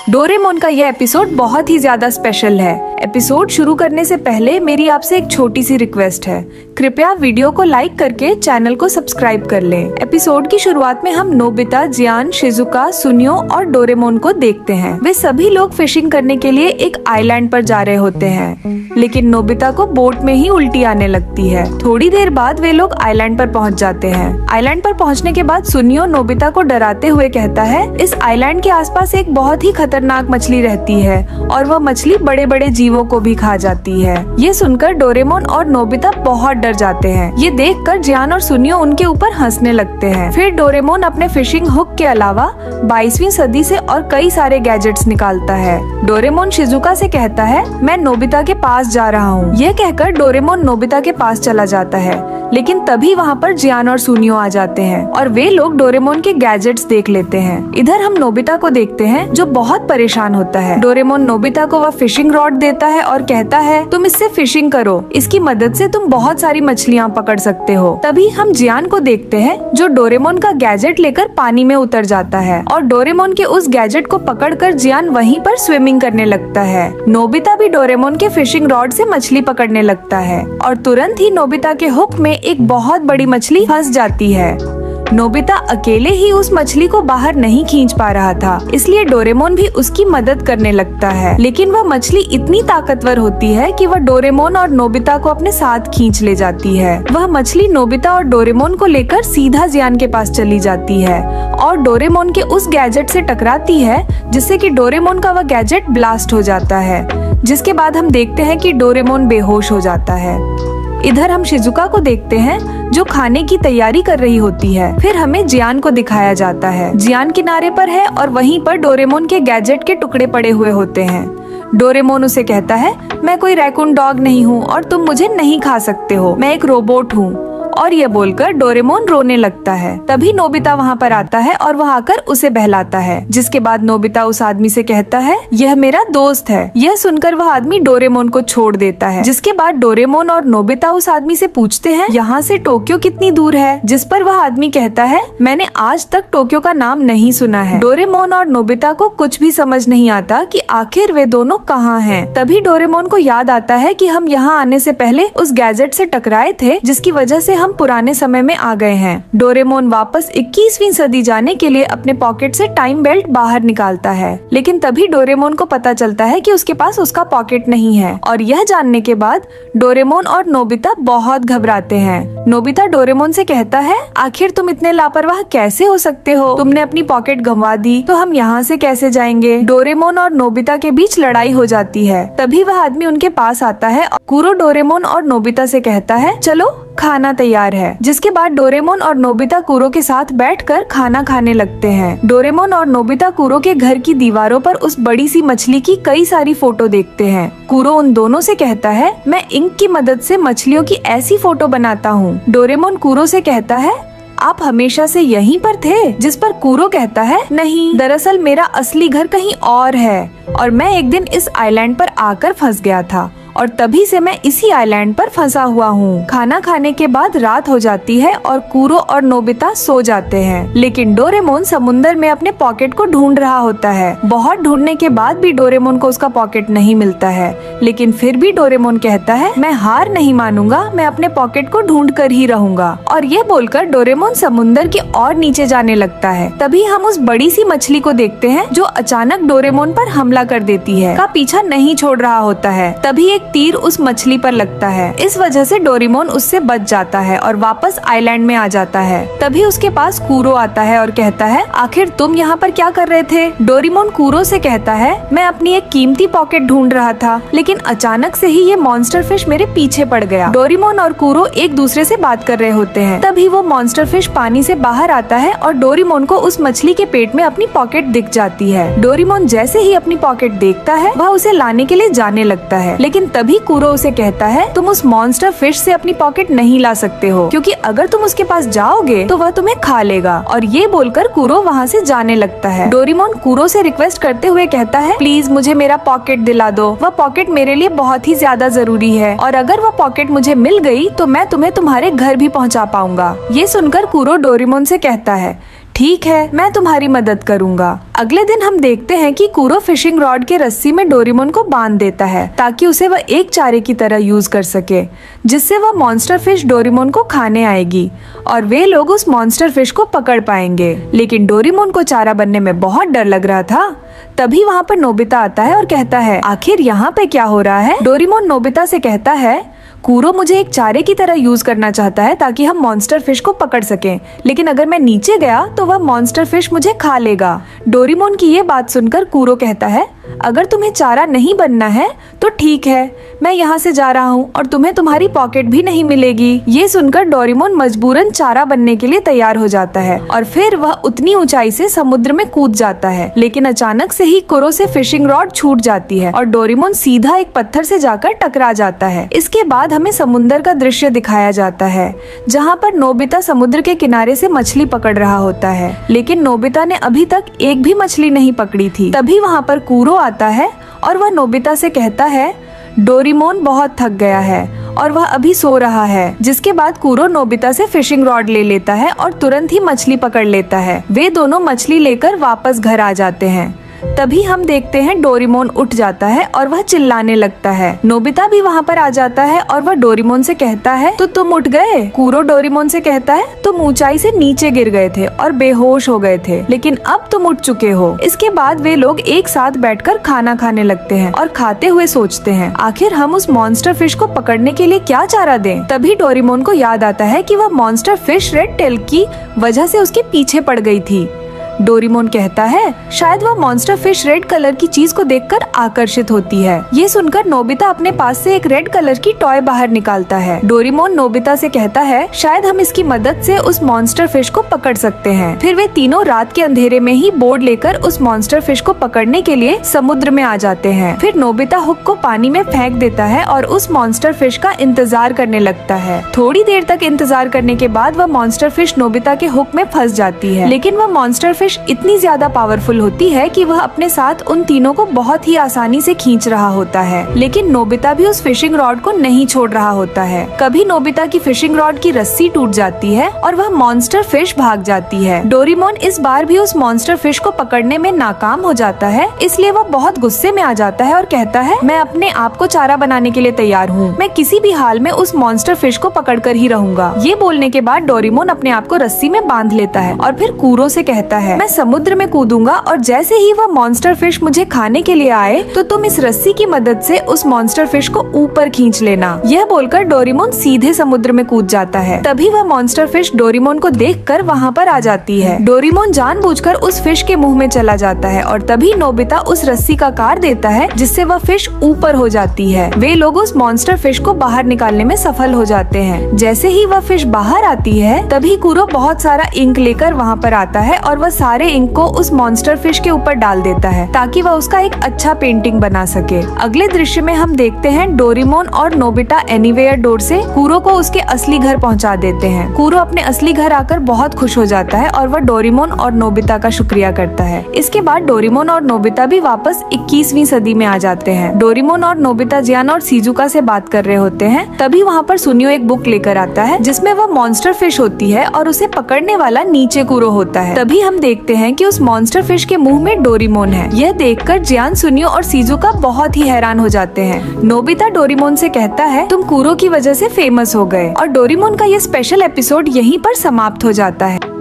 Doraemon का यह episode बहुत ही ज्यादा स्पेशल है। एपिसोड शुरू करने से पहले मेरी आपसे एक छोटी सी रिक्वेस्ट है, कृपया वीडियो को लाइक करके चैनल को सब्सक्राइब कर लें। एपिसोड की शुरुआत में हम नोबिता, जियान, शिजुका, सुनियो और डोरेमोन को देखते हैं। वे सभी लोग फिशिंग करने के लिए एक आइलैंड पर जा रहे होते हैं, लेकिन नोबिता को बोट में ही उल्टी आने लगती है। थोड़ी देर बाद वे लोग आइलैंड पर पहुंच जाते हैं। आइलैंड पर पहुंचने के बाद सुनियो नोबिता को डराते हुए कहता है, इस आइलैंड के आसपास एक बहुत ही खतरनाक मछली रहती है और वह मछली बड़े बड़े जीवों को भी खा जाती है। ये सुनकर डोरेमोन और नोबिता बहुत डर जाते हैं। ये देखकर जियान और सुनियो उनके ऊपर हंसने लगते हैं। फिर डोरेमोन अपने फिशिंग हुक के अलावा 22वीं सदी से और कई सारे गैजेट्स निकालता है। डोरेमोन शिजुका से कहता है, मैं नोबिता के पास जा रहा हूँ। ये कहकर डोरेमोन नोबिता के पास चला जाता है, लेकिन तभी वहाँ पर जियान और सुनियो आ जाते हैं और वे लोग डोरेमोन के गैजेट्स देख लेते हैं। इधर हम नोबिता को देखते हैं जो बहुत परेशान होता है। डोरेमोन नोबिता को वह फिशिंग रॉड देता है और कहता है, तुम इससे फिशिंग करो, इसकी मदद से तुम बहुत सारी मछलियाँ पकड़ सकते हो। तभी हम जियान को देखते हैं जो डोरेमोन का गैजेट लेकर पानी में उतर जाता है और डोरेमोन के उस गैजेट को पकड़कर जियान वहीं पर स्विमिंग करने लगता है। नोबिता भी डोरेमोन के फिशिंग रॉड से मछली पकड़ने लगता है और तुरंत ही नोबिता के हुक में एक बहुत बड़ी मछली फंस जाती है। नोबिता अकेले ही उस मछली को बाहर नहीं खींच पा रहा था, इसलिए डोरेमोन भी उसकी मदद करने लगता है। लेकिन वह मछली इतनी ताकतवर होती है कि वह डोरेमोन और नोबिता को अपने साथ खींच ले जाती है। वह मछली नोबिता और डोरेमोन को लेकर सीधा जियान के पास चली जाती है और डोरेमोन के उस गैजेट से टकराती है, जिससे कि डोरेमोन का वह गैजेट ब्लास्ट हो जाता है। जिसके बाद हम देखते हैं कि डोरेमोन बेहोश हो जाता है। इधर हम शिजुका को देखते हैं जो खाने की तैयारी कर रही होती है। फिर हमें जियान को दिखाया जाता है। जियान किनारे पर है और वहीं पर डोरेमोन के गैजेट के टुकड़े पड़े हुए होते हैं। डोरेमोन उसे कहता है, मैं कोई रैकून डॉग नहीं हूँ और तुम मुझे नहीं खा सकते हो, मैं एक रोबोट हूँ। और ये बोलकर डोरेमोन रोने लगता है। तभी नोबिता वहाँ पर आता है और वह आकर उसे बहलाता है। जिसके बाद नोबिता उस आदमी से कहता है, यह मेरा दोस्त है। यह सुनकर वह आदमी डोरेमोन को छोड़ देता है। जिसके बाद डोरेमोन और नोबिता उस आदमी से पूछते हैं, यहाँ से टोक्यो कितनी दूर है? जिस पर वह आदमी कहता है, मैंने आज तक टोक्यो का नाम नहीं सुना है। डोरेमोन और नोबिता को कुछ भी समझ नहीं आता कि आखिर वे दोनों कहाँ हैं। तभी डोरेमोन को याद आता है कि हम यहाँ आने से पहले उस गैजेट से टकराए थे, जिसकी वजह से हम पुराने समय में आ गए हैं। डोरेमोन वापस 21वीं सदी जाने के लिए अपने पॉकेट से टाइम बेल्ट बाहर निकालता है, लेकिन तभी डोरेमोन को पता चलता है कि उसके पास उसका पॉकेट नहीं है। और यह जानने के बाद डोरेमोन और नोबिता बहुत घबराते हैं। नोबिता डोरेमोन से कहता है, आखिर तुम इतने लापरवाह कैसे हो सकते हो? तुमने अपनी पॉकेट गंवा दी तो हम यहाँ से कैसे जाएंगे? डोरेमोन और नोबिता के बीच लड़ाई हो जाती है। तभी वह आदमी उनके पास आता है। कुरो डोरेमोन और नोबिता से कहता है, चलो खाना तैयार है। जिसके बाद डोरेमोन और नोबिता कुरो के साथ बैठकर खाना खाने लगते हैं। डोरेमोन और नोबिता कुरो के घर की दीवारों पर उस बड़ी सी मछली की कई सारी फोटो देखते हैं। कुरो उन दोनों से कहता है, मैं इंक की मदद से मछलियों की ऐसी फोटो बनाता हूँ। डोरेमोन कुरो से कहता है, आप हमेशा से यहीं पर थे? जिस पर कुरो कहता है, नहीं, दरअसल मेरा असली घर कहीं और है और मैं एक दिन इस आइलैंड पर आकर फंस गया था और तभी से मैं इसी आइलैंड पर फंसा हुआ हूँ। खाना खाने के बाद रात हो जाती है और कुरो और नोबिता सो जाते हैं, लेकिन डोरेमोन समुंदर में अपने पॉकेट को ढूंढ रहा होता है। बहुत ढूंढने के बाद भी डोरेमोन को उसका पॉकेट नहीं मिलता है, लेकिन फिर भी डोरेमोन कहता है, मैं हार नहीं मानूंगा, मैं अपने पॉकेट को ढूंढ कर ही रहूंगा। और ये बोलकर डोरेमोन समुंदर के और नीचे जाने लगता है। तभी हम उस बड़ी सी मछली को देखते हैं जो अचानक डोरेमोन पर हमला कर देती है। का पीछा नहीं छोड़ रहा होता है। तभी एक तीर उस मछली पर लगता है। इस वजह से डोरेमोन उससे बच जाता है और वापस आइलैंड में आ जाता है। तभी उसके पास कुरो आता है और कहता है, आखिर तुम यहाँ पर क्या कर रहे थे? डोरेमोन कुरो से कहता है, मैं अपनी एक कीमती पॉकेट ढूंढ रहा था, लेकिन अचानक से ही ये मॉन्स्टर फिश मेरे पीछे पड़ गया। डोरेमोन और कुरो एक दूसरे से बात कर रहे होते हैं। तभी वो मॉन्स्टर फिश पानी से बाहर आता है और डोरेमोन को उस मछली के पेट में अपनी पॉकेट दिख जाती है। डोरेमोन जैसे ही अपनी पॉकेट देखता है, वह उसे लाने के लिए जाने लगता है, लेकिन तभी कुरो उसे कहता है, तुम उस मॉन्स्टर फिश से अपनी पॉकेट नहीं ला सकते हो, क्योंकि अगर तुम उसके पास जाओगे तो वह तुम्हें खा लेगा। और ये बोलकर कुरो वहाँ से जाने लगता है। डोरेमोन कुरो से रिक्वेस्ट करते हुए कहता है, प्लीज मुझे मेरा पॉकेट दिला दो, वह पॉकेट मेरे लिए बहुत ही ज्यादा जरूरी है और अगर वह पॉकेट मुझे मिल गई तो मैं तुम्हें तुम्हारे घर भी पहुँचा पाऊंगा। ये सुनकर कुरो डोरेमोन से कहता है, ठीक है, मैं तुम्हारी मदद करूँगा। अगले दिन हम देखते हैं कि कूरो फिशिंग रॉड के रस्सी में डोरेमोन को बांध देता है ताकि उसे वह एक चारे की तरह यूज कर सके, जिससे वह मॉन्स्टर फिश डोरेमोन को खाने आएगी और वे लोग उस मॉन्स्टर फिश को पकड़ पाएंगे। लेकिन डोरेमोन को चारा बनने में बहुत डर लग रहा था। तभी वहाँ पर नोबिता आता है और कहता है, आखिर यहाँ पे क्या हो रहा है? डोरेमोन नोबिता से कहता है, कूरो मुझे एक चारे की तरह यूज करना चाहता है ताकि हम मॉन्स्टर फिश को पकड़ सकें, लेकिन अगर मैं नीचे गया तो वह मॉन्स्टर फिश मुझे खा लेगा। डोरेमोन की ये बात सुनकर कूरो कहता है, अगर तुम्हें चारा नहीं बनना है तो ठीक है, मैं यहाँ से जा रहा हूँ और तुम्हें तुम्हारी पॉकेट भी नहीं मिलेगी। ये सुनकर डोरेमोन मजबूरन चारा बनने के लिए तैयार हो जाता है और फिर वह उतनी ऊंचाई से समुद्र में कूद जाता है। लेकिन अचानक से ही कूरो से फिशिंग रॉड छूट जाती है और डोरेमोन सीधा एक पत्थर से जाकर टकरा जाता है। इसके बाद हमें समुद्र का दृश्य दिखाया जाता है जहाँ पर नोबिता समुद्र के किनारे से मछली पकड़ रहा होता है, लेकिन नोबिता ने अभी तक एक भी मछली नहीं पकड़ी थी। तभी वहाँ पर कूरो आता है और वह नोबिता से कहता है, डोरेमोन बहुत थक गया है और वह अभी सो रहा है। जिसके बाद कूरो नोबिता से फिशिंग रॉड ले लेता है और तुरंत ही मछली पकड़ लेता है। वे दोनों मछली लेकर वापस घर आ जाते हैं। तभी हम देखते हैं डोरेमोन उठ जाता है और वह चिल्लाने लगता है। नोबिता भी वहाँ पर आ जाता है और वह डोरेमोन से कहता है, तो तुम उठ गए? कूरो डोरेमोन से कहता है, तुम ऊंचाई से नीचे गिर गए थे और बेहोश हो गए थे, लेकिन अब तुम उठ चुके हो। इसके बाद वे लोग एक साथ बैठकर खाना खाने लगते हैं और खाते हुए सोचते हैं, आखिर हम उस मॉन्स्टर फिश को पकड़ने के लिए क्या चारा दें। तभी डोरेमोन को याद आता है कि वह मॉन्स्टर फिश रेड टेल की वजह से उसके पीछे पड़ गई थी। डोरेमोन कहता है, शायद वह मॉन्स्टर फिश रेड कलर की चीज को देखकर आकर्षित होती है। ये सुनकर नोबिता अपने पास से एक रेड कलर की टॉय बाहर निकालता है। डोरेमोन नोबिता से कहता है, शायद हम इसकी मदद से उस मॉन्स्टर फिश को पकड़ सकते हैं। फिर वे तीनों रात के अंधेरे में ही बोर्ड लेकर उस मॉन्स्टर फिश को पकड़ने के लिए समुद्र में आ जाते हैं। फिर नोबिता हुक को पानी में फेंक देता है और उस मॉन्स्टर फिश का इंतजार करने लगता है। थोड़ी देर तक इंतजार करने के बाद वह मॉन्स्टर फिश नोबिता के हुक में फंस जाती है, लेकिन वह मॉन्स्टर फिश इतनी ज्यादा पावरफुल होती है कि वह अपने साथ उन तीनों को बहुत ही आसानी से खींच रहा होता है। लेकिन नोबिता भी उस फिशिंग रॉड को नहीं छोड़ रहा होता है। कभी नोबिता की फिशिंग रॉड की रस्सी टूट जाती है और वह मॉन्स्टर फिश भाग जाती है। डोरेमोन इस बार भी उस मॉन्स्टर फिश को पकड़ने में नाकाम हो जाता है, इसलिए वह बहुत गुस्से में आ जाता है और कहता है, मैं अपने आप को चारा बनाने के लिए तैयार हूँ। मैं किसी भी हाल में उस मॉन्स्टर फिश को पकड़ कर ही रहूंगा। ये बोलने के बाद डोरेमोन अपने आप को रस्सी में बांध लेता है और फिर कूरो से कहता है, मैं समुद्र में कूदूंगा और जैसे ही वह मॉन्स्टर फिश मुझे खाने के लिए आए तो तुम इस रस्सी की मदद से उस मॉन्स्टर फिश को ऊपर खींच लेना। यह बोलकर डोरेमोन सीधे समुद्र में कूद जाता है। तभी वह मॉन्स्टर फिश डोरेमोन को देखकर वहाँ पर आ जाती है। डोरेमोन जानबूझकर उस फिश के मुंह में चला जाता है और तभी नोबिता उस रस्सी का कार देता है, जिससे वह फिश ऊपर हो जाती है। वे लोग उस मॉन्स्टर फिश को बाहर निकालने में सफल हो जाते हैं। जैसे ही वह फिश बाहर आती है तभी कूरो बहुत सारा इंक लेकर वहाँ पर आता है और वह सारे इंक को उस मॉन्स्टर फिश के ऊपर डाल देता है ताकि वह उसका एक अच्छा पेंटिंग बना सके। अगले दृश्य में हम देखते हैं डोरेमोन और नोबिता एनीवेयर डोर से कूरो को उसके असली घर पहुंचा देते हैं। कूरो अपने असली घर आकर बहुत खुश हो जाता है और वह डोरेमोन और नोबिता का शुक्रिया करता है। इसके बाद डोरेमोन और नोबिता भी वापस 21वीं सदी में आ जाते हैं। डोरेमोन और नोबिता जियान और शिजुका से बात कर रहे होते हैं। तभी वहाँ पर सुनियो एक बुक लेकर आता है जिसमें वह मॉन्स्टर फिश होती है और उसे पकड़ने वाला नीचे कूरो होता है। तभी हम देखते हैं कि उस मॉन्स्टर फिश के मुंह में डोरेमोन है। यह देखकर जियान, सुनियो और शिजुका बहुत ही हैरान हो जाते हैं। नोबिता डोरेमोन से कहता है, तुम कूरो की वजह से फेमस हो गए। और डोरेमोन का यह स्पेशल एपिसोड यहीं पर समाप्त हो जाता है।